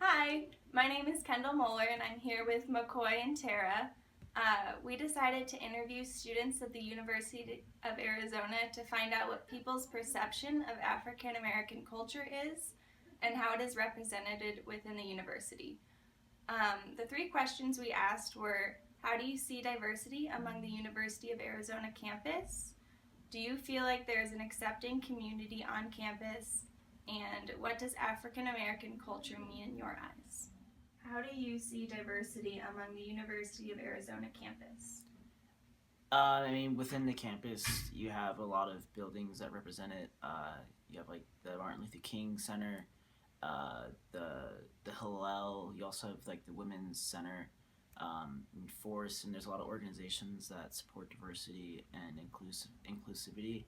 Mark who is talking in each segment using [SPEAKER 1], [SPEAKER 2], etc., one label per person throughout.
[SPEAKER 1] Hi, my name is Kendall Moeller and I'm here with McCoy and Tara. We decided to interview students of the University of Arizona to find out what people's perception of African American culture is and how it is represented within the university. The three questions we asked were, how do you see diversity among the University of Arizona campus? Do you feel like there is an accepting community on campus? And what does African American culture mean in your eyes? How do you see diversity among the University of Arizona campus?
[SPEAKER 2] Within the campus, you have a lot of buildings that represent it. You have like the Martin Luther King Center, the Hillel. You also have like the Women's Center, and Force, and there's a lot of organizations that support diversity and inclusivity.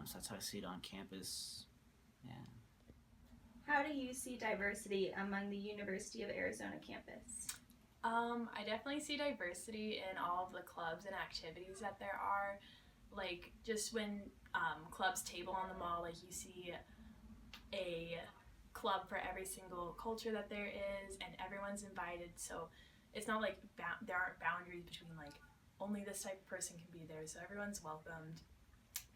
[SPEAKER 2] So that's how I see it on campus. Yeah.
[SPEAKER 1] How do you see diversity among the University of Arizona campus?
[SPEAKER 3] I definitely see diversity in all of the clubs and activities that there are. Like, just when clubs table on the mall, like, you see a club for every single culture that there is, and everyone's invited. So it's not like there aren't boundaries between, like, only this type of person can be there. So everyone's welcomed.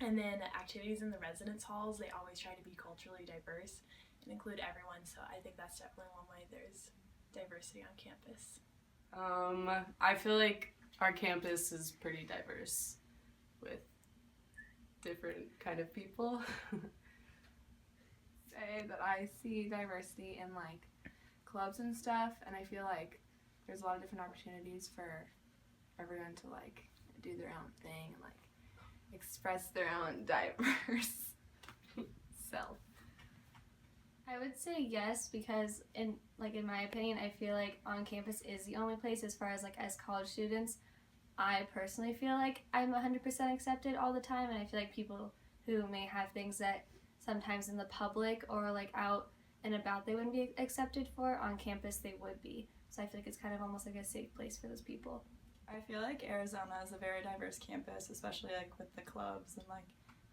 [SPEAKER 3] And then activities in the residence halls, they always try to be culturally diverse and include everyone. So I think that's definitely one way there's diversity on campus.
[SPEAKER 4] I feel like our campus is pretty diverse with different kind of people.
[SPEAKER 5] Say that I see diversity in like clubs and stuff, and I feel like there's a lot of different opportunities for everyone to like do their own thing and like express their own diverse self.
[SPEAKER 6] I would say yes, because in my opinion, I feel like on campus is the only place as far as like as college students. I personally feel like I'm 100% accepted all the time, and I feel like people who may have things that sometimes in the public or like out and about they wouldn't be accepted for, on campus they would be. So I feel like it's kind of almost like a safe place for those people.
[SPEAKER 7] I feel like Arizona is a very diverse campus, especially like with the clubs and like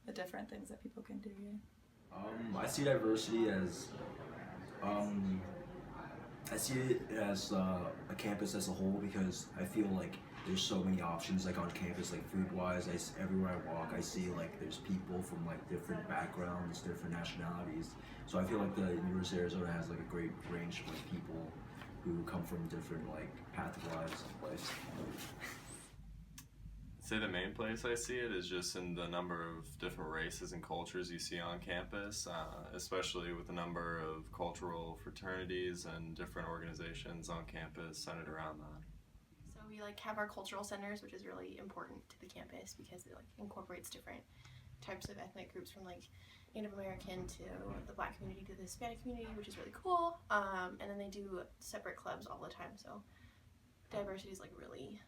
[SPEAKER 7] the different things that people can do here.
[SPEAKER 8] I see diversity as I see it as a campus as a whole, because I feel like there's so many options like on campus, like food wise. Everywhere I walk, I see like there's people from like different backgrounds, different nationalities. So I feel like the University of Arizona has like a great range of like people who come from different like path of lives and lives.
[SPEAKER 9] Say the main place I see it is just in the number of different races and cultures you see on campus, especially with the number of cultural fraternities and different organizations on campus centered around that.
[SPEAKER 10] So we have our cultural centers, which is really important to the campus because it incorporates different types of ethnic groups, from Native American to the Black community to the Hispanic community, which is really cool. And then they do separate clubs all the time, so diversity is really,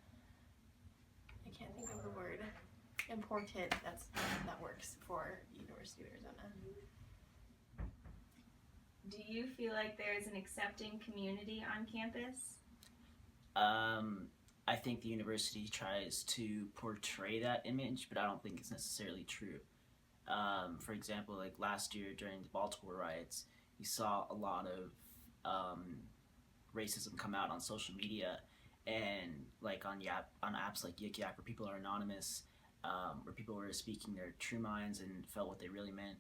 [SPEAKER 10] I can't think of the word, important. That works for University of Arizona.
[SPEAKER 1] Do you feel like there is an accepting community on campus?
[SPEAKER 2] I think the university tries to portray that image, but I don't think it's necessarily true. For example, like last year during the Baltimore riots, you saw a lot of racism come out on social media, and like on apps like Yik Yak, where people are anonymous, where people were speaking their true minds and felt what they really meant,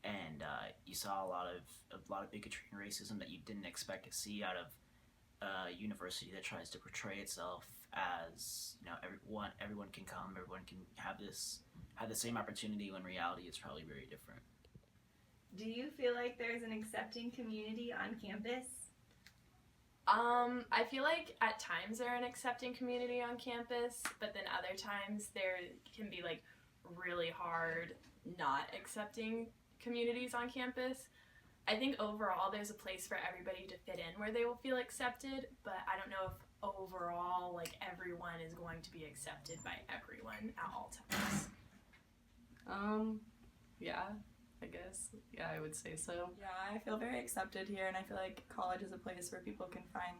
[SPEAKER 2] and you saw a lot of bigotry and racism that you didn't expect to see out of a university that tries to portray itself as, everyone can come, everyone can have the same opportunity, when reality is probably very different.
[SPEAKER 1] Do you feel like there's an accepting community on campus?
[SPEAKER 3] I feel like at times they're an accepting community on campus, but then other times there can be really hard not accepting communities on campus. I think overall there's a place for everybody to fit in where they will feel accepted, but I don't know if overall everyone is going to be accepted by everyone at all times.
[SPEAKER 4] Yeah, I guess. Yeah, I would say so.
[SPEAKER 7] Yeah, I feel very accepted here, and I feel like college is a place where people can find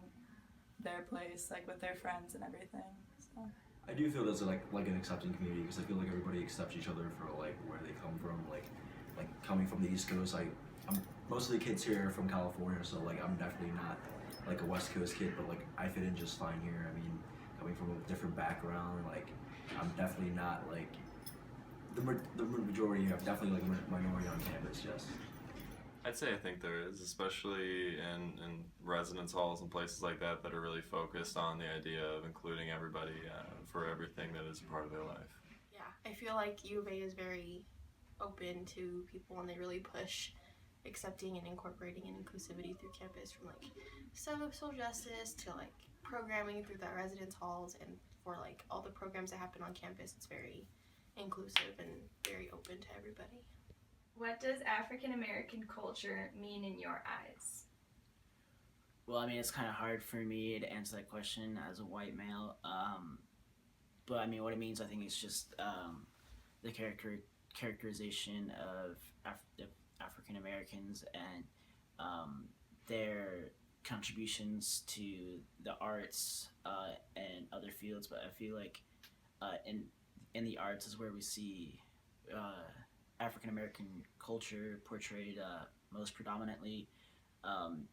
[SPEAKER 7] their place, with their friends and everything. So
[SPEAKER 8] I do feel there's like an accepting community, because I feel like everybody accepts each other for where they come from. Like coming from the East Coast, I most of the kids here are from California, so like I'm definitely not like a West Coast kid, but like I fit in just fine here. I mean, coming from a different background, like I'm definitely not like the majority. I'm definitely like a minority on campus. Yes.
[SPEAKER 9] I'd say I think there is, especially in residence halls and places like that that are really focused on the idea of including everybody for everything that is a part of their life.
[SPEAKER 10] Yeah, I feel like U of A is very open to people, and they really push accepting and incorporating and inclusivity through campus, from like social justice to like programming through the residence halls, and for like all the programs that happen on campus. It's very inclusive and very open to everybody.
[SPEAKER 1] What does African American culture mean in your eyes?
[SPEAKER 2] Well, I mean, it's kind of hard for me to answer that question as a white male. But I mean, what it means, I think, is just the characterization of African Americans and their contributions to the arts and other fields. But I feel like in the arts is where we see African American culture portrayed most predominantly,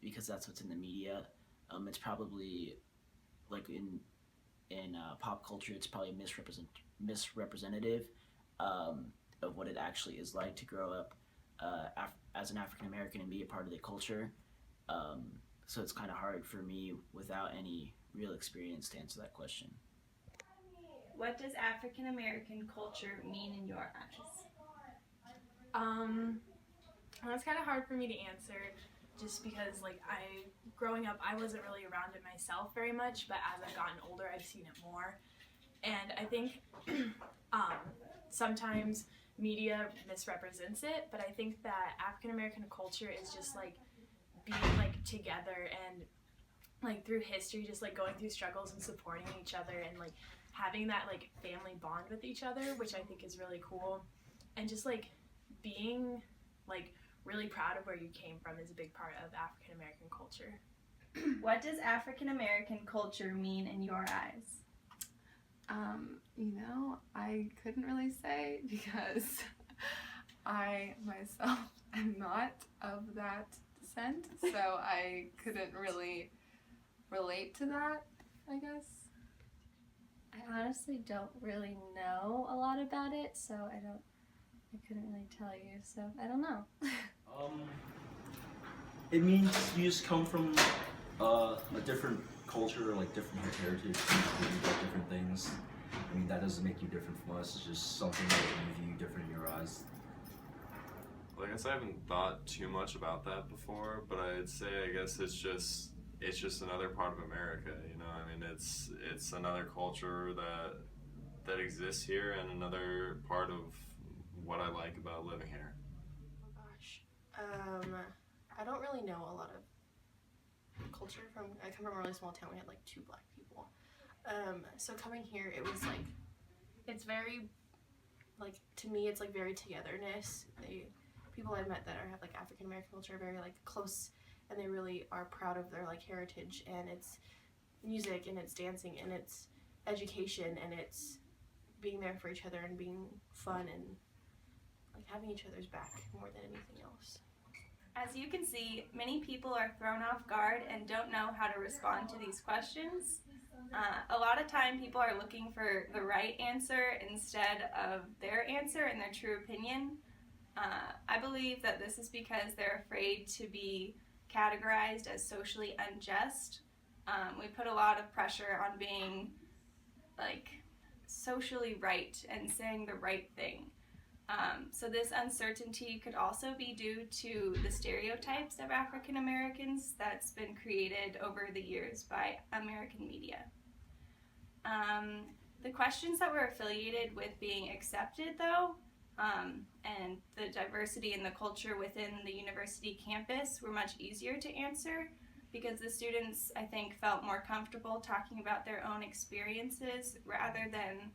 [SPEAKER 2] because that's what's in the media. It's probably like in pop culture, it's probably misrepresentative of what it actually is like to grow up as an African American and be a part of the culture. So it's kind of hard for me without any real experience to answer that question.
[SPEAKER 1] What does African American culture mean in your eyes?
[SPEAKER 3] That's kind of hard for me to answer, just because like growing up, I wasn't really around it myself very much, but as I've gotten older, I've seen it more. And I think sometimes media misrepresents it, but I think that African American culture is just like being like together, and like through history, just like going through struggles and supporting each other, and like having that like family bond with each other, which I think is really cool. And just like being like really proud of where you came from is a big part of African American culture.
[SPEAKER 1] What does African American culture mean in your eyes?
[SPEAKER 5] I couldn't really say, because I myself am not of that descent, so I couldn't really relate to that, I guess.
[SPEAKER 6] I honestly don't really know a lot about it, so I couldn't really tell you, so I don't know.
[SPEAKER 8] It means you just come from a different culture, like different heritage, like different things. I mean, that doesn't make you different from us. It's just something that we view different in your eyes.
[SPEAKER 9] Well, I guess I haven't thought too much about that before, but I'd say I guess it's just another part of America. You know, I mean, it's another culture that exists here, and another part of what I like about living here.
[SPEAKER 10] Oh gosh, I don't really know a lot of culture. I come from a really small town. We had like 2 black people. So coming here, it was like, it's very, like, to me, it's like very togetherness. People I've met that have like African American culture are very like close, and they really are proud of their like heritage, and it's music, and it's dancing, and it's education, and it's being there for each other and being fun, and like having each other's back more than anything else.
[SPEAKER 1] As you can see, many people are thrown off guard and don't know how to respond to these questions. A lot of time people are looking for the right answer instead of their answer and their true opinion. I believe that this is because they're afraid to be categorized as socially unjust. We put a lot of pressure on being like socially right and saying the right thing. So this uncertainty could also be due to the stereotypes of African Americans that's been created over the years by American media. The questions that were affiliated with being accepted, though, and the diversity in the culture within the university campus were much easier to answer, because the students, I think, felt more comfortable talking about their own experiences rather than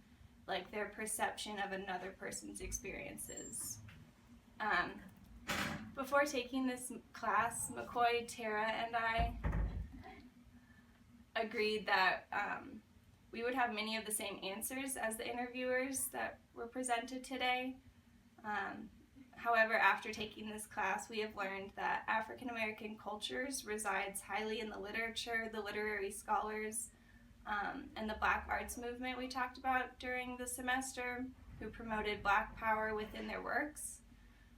[SPEAKER 1] like their perception of another person's experiences. Before taking this class, McCoy, Tara, and I agreed that we would have many of the same answers as the interviewers that were presented today. However, after taking this class, we have learned that African American cultures resides highly in the literature, the literary scholars, and the Black arts movement we talked about during the semester, who promoted Black power within their works.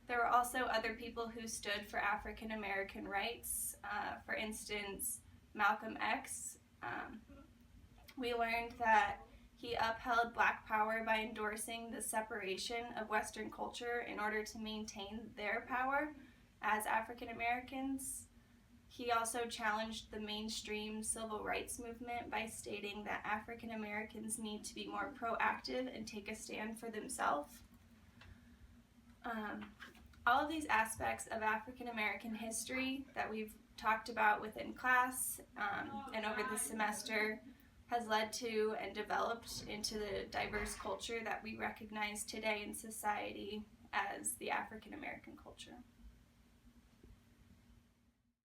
[SPEAKER 1] There were also other people who stood for African American rights. For instance, Malcolm X. We learned that he upheld Black power by endorsing the separation of Western culture in order to maintain their power as African Americans. He also challenged the mainstream civil rights movement by stating that African Americans need to be more proactive and take a stand for themselves. All of these aspects of African American history that we've talked about within class and over the semester has led to and developed into the diverse culture that we recognize today in society as the African American culture.